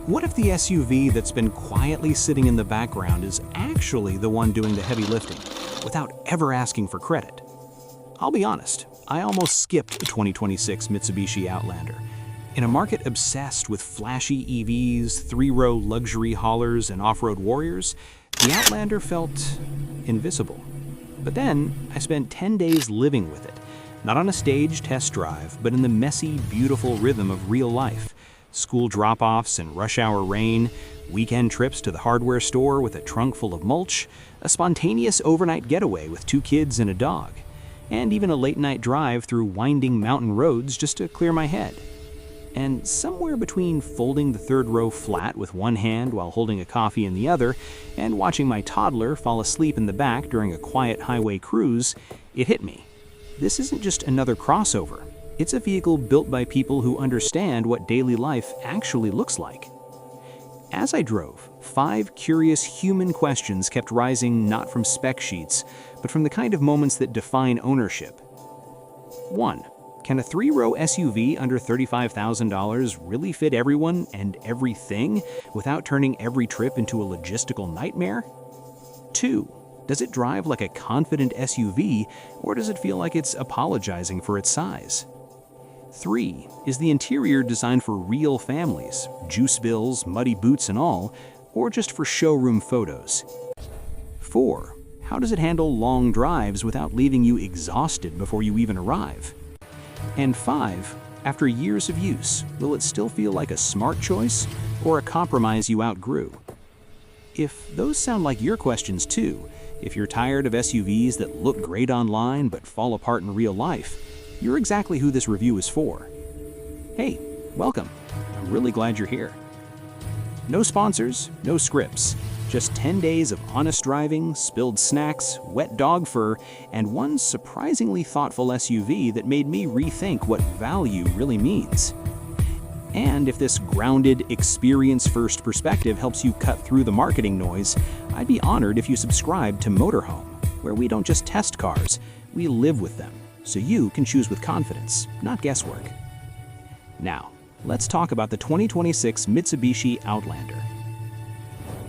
What if the SUV that's been quietly sitting in the background is actually the one doing the heavy lifting, without ever asking for credit? I'll be honest, I almost skipped the 2026 Mitsubishi Outlander. In a market obsessed with flashy EVs, three-row luxury haulers, and off-road warriors, the Outlander felt invisible. But then, I spent 10 days living with it, not on a staged test drive, but in the messy, beautiful rhythm of real life. School drop-offs and rush hour rain, weekend trips to the hardware store with a trunk full of mulch, a spontaneous overnight getaway with 2 kids and a dog, and even a late-night drive through winding mountain roads just to clear my head. And somewhere between folding the third row flat with one hand while holding a coffee in the other, and watching my toddler fall asleep in the back during a quiet highway cruise, it hit me. This isn't just another crossover. It's a vehicle built by people who understand what daily life actually looks like. As I drove, 5 curious human questions kept rising not from spec sheets, but from the kind of moments that define ownership. 1. Can a 3-row SUV under $35,000 really fit everyone and everything without turning every trip into a logistical nightmare? 2. Does it drive like a confident SUV, or does it feel like it's apologizing for its size? 3. Is the interior designed for real families, juice bills, muddy boots and all, or just for showroom photos? 4. How does it handle long drives without leaving you exhausted before you even arrive? And 5. After years of use, will it still feel like a smart choice or a compromise you outgrew? If those sound like your questions too, if you're tired of SUVs that look great online but fall apart in real life, you're exactly who this review is for. Hey, welcome. I'm really glad you're here. No sponsors, no scripts, just 10 days of honest driving, spilled snacks, wet dog fur, and one surprisingly thoughtful SUV that made me rethink what value really means. And if this grounded, experience-first perspective helps you cut through the marketing noise, I'd be honored if you subscribe to Motorhome, where we don't just test cars, we live with them, so you can choose with confidence, not guesswork. Now, let's talk about the 2026 Mitsubishi Outlander.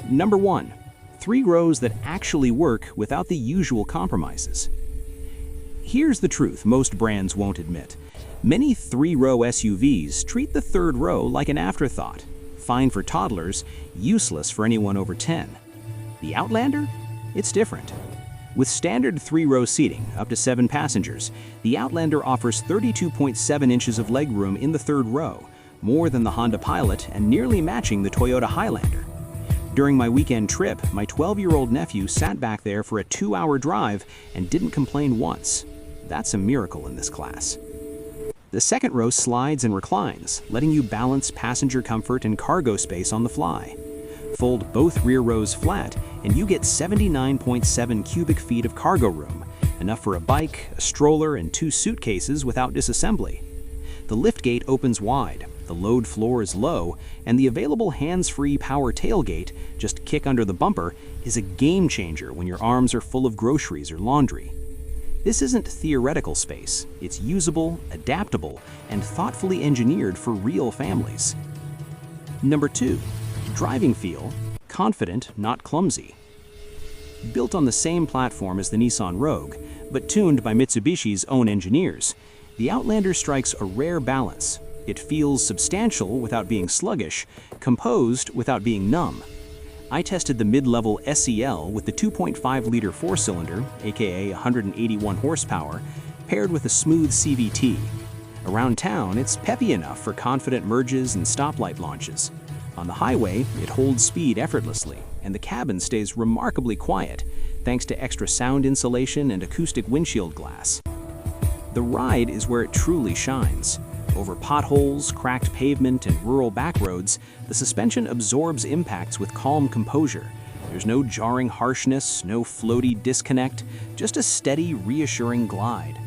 Number 1. 3 rows that actually work without the usual compromises. Here's the truth most brands won't admit. Many 3-row SUVs treat the third row like an afterthought, fine for toddlers, useless for anyone over 10. The Outlander? It's different. With standard 3-row seating, up to 7 passengers, the Outlander offers 32.7 inches of legroom in the third row, more than the Honda Pilot and nearly matching the Toyota Highlander. During my weekend trip, my 12-year-old nephew sat back there for a 2-hour drive and didn't complain once. That's a miracle in this class. The second row slides and reclines, letting you balance passenger comfort and cargo space on the fly. Fold both rear rows flat, and you get 79.7 cubic feet of cargo room, enough for a bike, a stroller, and 2 suitcases without disassembly. The liftgate opens wide, the load floor is low, and the available hands-free power tailgate, just kick under the bumper, is a game changer when your arms are full of groceries or laundry. This isn't theoretical space, it's usable, adaptable, and thoughtfully engineered for real families. Number 2. Driving feel, confident, not clumsy. Built on the same platform as the Nissan Rogue, but tuned by Mitsubishi's own engineers, the Outlander strikes a rare balance. It feels substantial without being sluggish, composed without being numb. I tested the mid-level SEL with the 2.5-liter 4-cylinder, aka 181 horsepower, paired with a smooth CVT. Around town, it's peppy enough for confident merges and stoplight launches. On the highway, it holds speed effortlessly, and the cabin stays remarkably quiet, thanks to extra sound insulation and acoustic windshield glass. The ride is where it truly shines. Over potholes, cracked pavement, and rural backroads, the suspension absorbs impacts with calm composure. There's no jarring harshness, no floaty disconnect, just a steady, reassuring glide.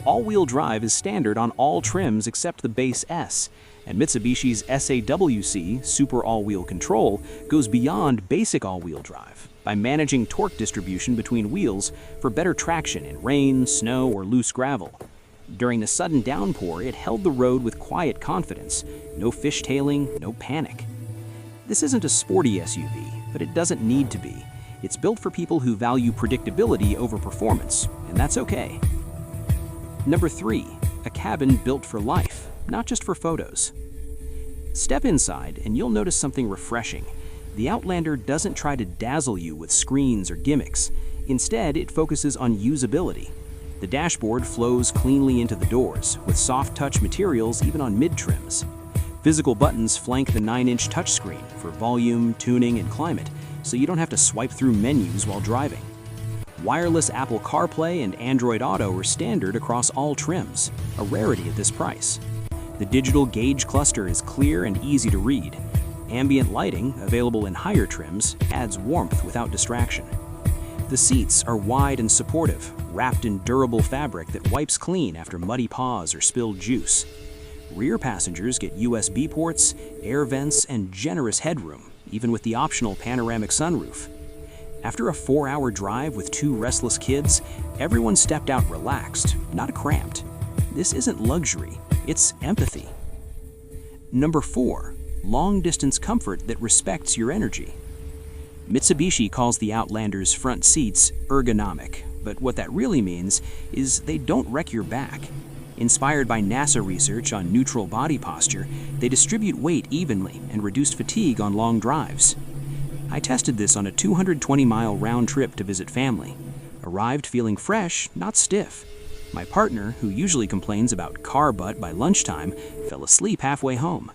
All-wheel drive is standard on all trims except the base S, and Mitsubishi's SAWC, Super All-Wheel Control, goes beyond basic all-wheel drive by managing torque distribution between wheels for better traction in rain, snow, or loose gravel. During the sudden downpour, it held the road with quiet confidence, no fishtailing, no panic. This isn't a sporty SUV, but it doesn't need to be. It's built for people who value predictability over performance, and that's okay. Number 3, a cabin built for life, not just for photos. Step inside and you'll notice something refreshing. The Outlander doesn't try to dazzle you with screens or gimmicks. Instead, it focuses on usability. The dashboard flows cleanly into the doors, with soft touch materials even on mid-trims. Physical buttons flank the 9-inch touchscreen for volume, tuning, and climate, so you don't have to swipe through menus while driving. Wireless Apple CarPlay and Android Auto are standard across all trims, a rarity at this price. The digital gauge cluster is clear and easy to read. Ambient lighting, available in higher trims, adds warmth without distraction. The seats are wide and supportive, wrapped in durable fabric that wipes clean after muddy paws or spilled juice. Rear passengers get USB ports, air vents, and generous headroom, even with the optional panoramic sunroof. After a 4-hour drive with 2 restless kids, everyone stepped out relaxed, not cramped. This isn't luxury, it's empathy. Number 4, long-distance comfort that respects your energy. Mitsubishi calls the Outlander's front seats ergonomic, but what that really means is they don't wreck your back. Inspired by NASA research on neutral body posture, they distribute weight evenly and reduce fatigue on long drives. I tested this on a 220-mile round trip to visit family. Arrived feeling fresh, not stiff. My partner, who usually complains about car butt by lunchtime, fell asleep halfway home.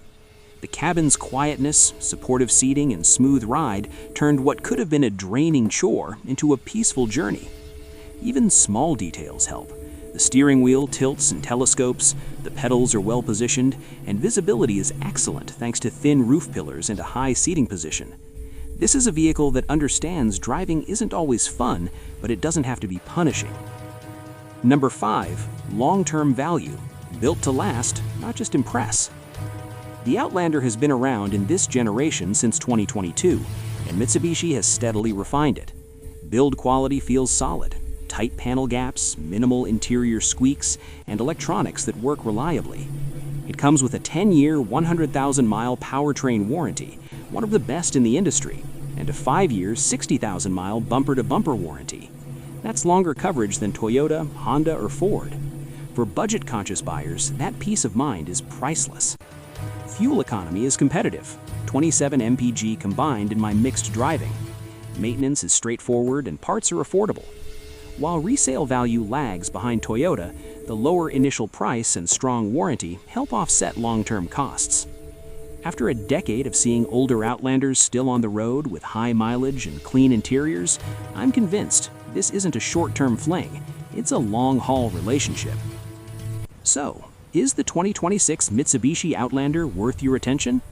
The cabin's quietness, supportive seating, and smooth ride turned what could have been a draining chore into a peaceful journey. Even small details help. The steering wheel tilts and telescopes, the pedals are well positioned, and visibility is excellent thanks to thin roof pillars and a high seating position. This is a vehicle that understands driving isn't always fun, but it doesn't have to be punishing. Number 5, long-term value. Built to last, not just impress. The Outlander has been around in this generation since 2022, and Mitsubishi has steadily refined it. Build quality feels solid. Tight panel gaps, minimal interior squeaks, and electronics that work reliably. It comes with a 10-year, 100,000-mile powertrain warranty, one of the best in the industry, and a 5-year, 60,000-mile bumper-to-bumper warranty. That's longer coverage than Toyota, Honda, or Ford. For budget-conscious buyers, that peace of mind is priceless. Fuel economy is competitive, 27 mpg combined in my mixed driving. Maintenance is straightforward and parts are affordable. While resale value lags behind Toyota, the lower initial price and strong warranty help offset long-term costs. After a decade of seeing older Outlanders still on the road with high mileage and clean interiors, I'm convinced this isn't a short-term fling, it's a long-haul relationship. So, is the 2026 Mitsubishi Outlander worth your attention?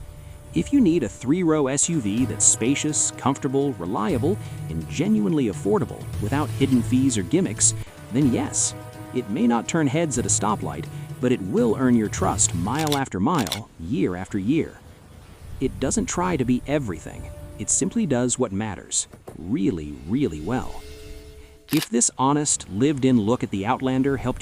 If you need a 3-row SUV that's spacious, comfortable, reliable, and genuinely affordable without hidden fees or gimmicks, then yes, it may not turn heads at a stoplight, but it will earn your trust mile after mile, year after year. It doesn't try to be everything. It simply does what matters, really, really well. If this honest, lived-in look at the Outlander helped you